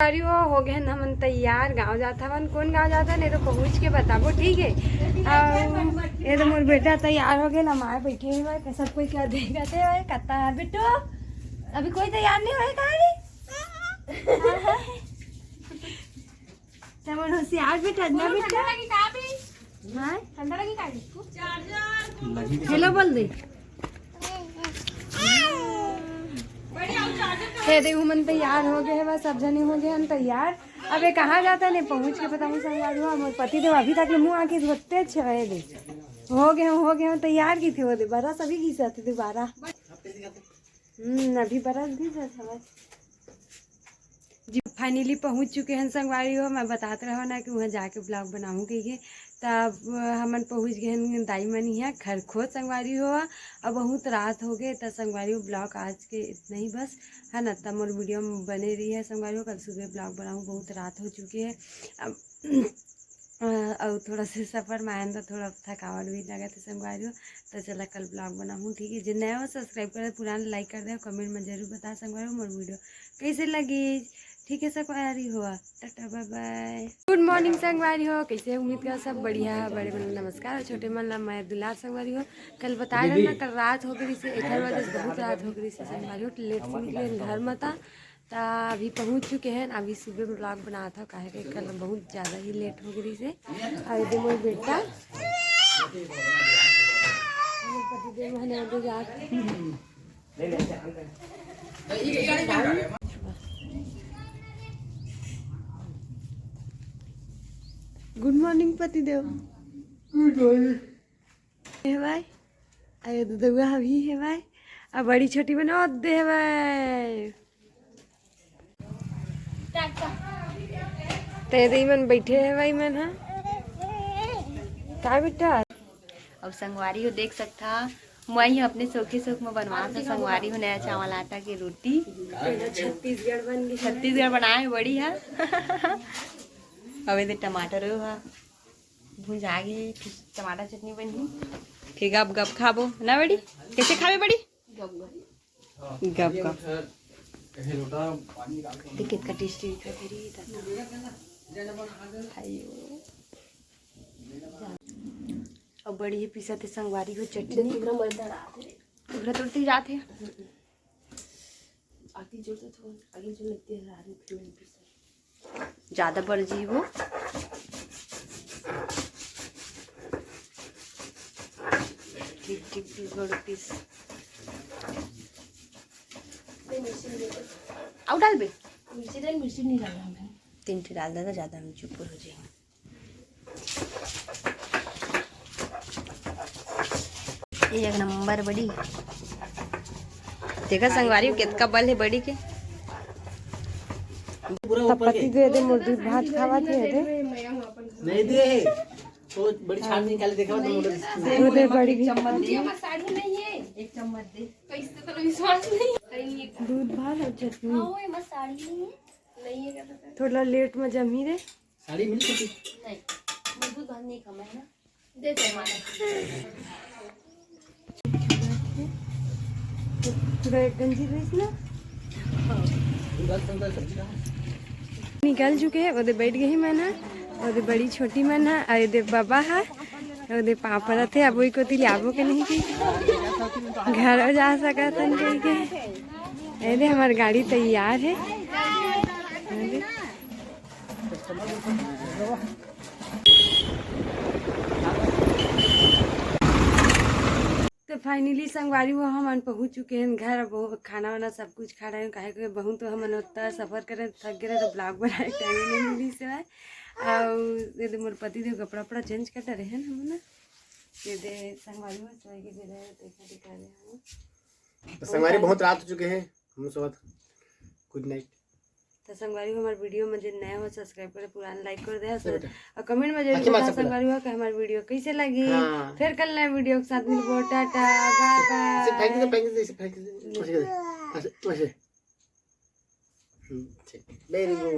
हो गए हम तैयार। गांव जाता हन, कौन गांव जाता नहीं तो पहुँच के बताबो, ठीक है। ये तो मोर बेटा तैयार हो गए, हमारे बैठे हुए सब कोई क्या देखते हुए कहता है बेटो अभी कोई तैयार नहीं हुए कहानी होशियार बेटा ना बेटा। हेलो बोल दे देखो मन तैयार हो गए बस, सब जने हो गए हम तैयार। अब ये कहाँ जाता नहीं पहुँच के पता नहीं तैयार हुआ। मोर पति देव अभी तक मुँह आके धोते छे दे हो गए तैयार की थी वो दे बरस अभी की थे दोबारा अभी बरस भी जी। फाइनली पहुँच चुके हैं संगवारी हो। मैं बताते रहो ना कि वहाँ जाके ब्लॉग बनाऊँ कहिए। तब हमन पहुँच गए हैं दाई मनी है घर खोद संगवारी हो। अब बहुत रात हो गए तब संगवारी हो ब्लॉग आज के इतना ही बस है ना। तब मोर वीडियो में बने रही है संगवारी हो। कल सुबह ब्लॉग बनाऊँ, बहुत रात हो चुकी है। अब और थोड़ा सा सफ़र में आया तो थोड़ा थकावट भी लगा था संगवारी हो। तो चला कल ब्लॉग बनाऊँ, ठीक है। जिन नया हो सब्सक्राइब कर, पुराना लाइक कर दे, कमेंट में जरूर बता संगवारी हो मोर वीडियो कैसे लगी, ठीक है। संगवारी हुआ tata bye bye. Good morning संगवारी हो, कैसे उम्मीद कर सब बढ़िया है। बड़े मन नमस्कार, छोटे मन मैं दुलार संगवारी हो। कल बता रहे ना कल रात हो गई से 11 बजे से बहुत रात हो गई से संगवारी हो। लेट से निकले घर में था अभी पहुंच चुके हैं। अभी सुबह में ब्लॉग बना था कहे कि कल बहुत ज़्यादा ही लेट हो गई से। और मोर बेटा गुड मॉर्निंग पति देव। गुड मॉर्निंग है भाई। अरे दुआ भी है भाई। अब बड़ी छोटी बना दे भाई। ते मन बैठे है भाई मन हाँ का बेटा। अब संगवारी हो देख सकता मैं अपने सौखे सुख में बनवा था संगवारी हो नया चावल आटा की रोटी। छत्तीसगढ़ बन गई, छत्तीसगढ़ बनाए बड़ी है अब इधर टमाटर हो भुजा गए, फिर टमाटर चटनी बनी, फिर गप गप खाबो ना बड़ी। कैसे खावे बड़ी गप गप टिकट का टेस्टी और बड़ी पीसा थे संगवारी हो चटनी उधर तुरती जाते ज्यादा बढ़ जी वो ठीक ठीक बड़ पीस आउ डाल बे मिर्ची नहीं डालना, 3 ठी डाल देना, ज्यादा हम चुप हो जाएंगे। एक नंबर बड़ी देखा संगवारी कितना बल है बड़ी के। पति दे मोर दूध भात खावा थे दे नहीं दे तो बड़ी छान निकाले देखा तो दे बड़ी भी साड़ी नहीं है, एक चम्मच दे कैसे तो विश्वास नहीं। दूध भात और चटनी ओए बस साड़ी नहीं है थोड़ा लेट में जमी रे साड़ी मिल सकती नहीं, मैं दूध भात नहीं खाना है ना दे दे थोड़ा एक गंजी रही ना निकल चुके हैं। वो बैठ गई मैंने और बड़ी छोटी मन है और बाबा है और पापड़ थे। अब वही को लाबो के नहीं की घर जा सका था अरे हमारी गाड़ी तैयार है। तो फाइनली संगवारी वो हम पहुँच चुके हैं घर। अब खाना वाना सब कुछ खा रहे हैं काहे कि बहुत तो हम उतना सफ़र करें थक गए तो ब्लॉग बनाए टाइम नहीं मिली से और मोर पति देव कपड़ा वपड़ा चेंज करते रहे हैं हम ना ये दे संगवारी में सोए के दे दिखा रहे हैं। संगवारी बहुत रात हो चुके हैं हम सब गुड नाइट। तो संगवारी हमारे वीडियो में जो नया हो सब्सक्राइब करे, पुराना लाइक कर दे और कमेंट में जरूर बता संगवारी हो कि हमारी वीडियो कैसे लगी। फिर कल नए वीडियो के साथ मिलबो, tata bye bye. Very good.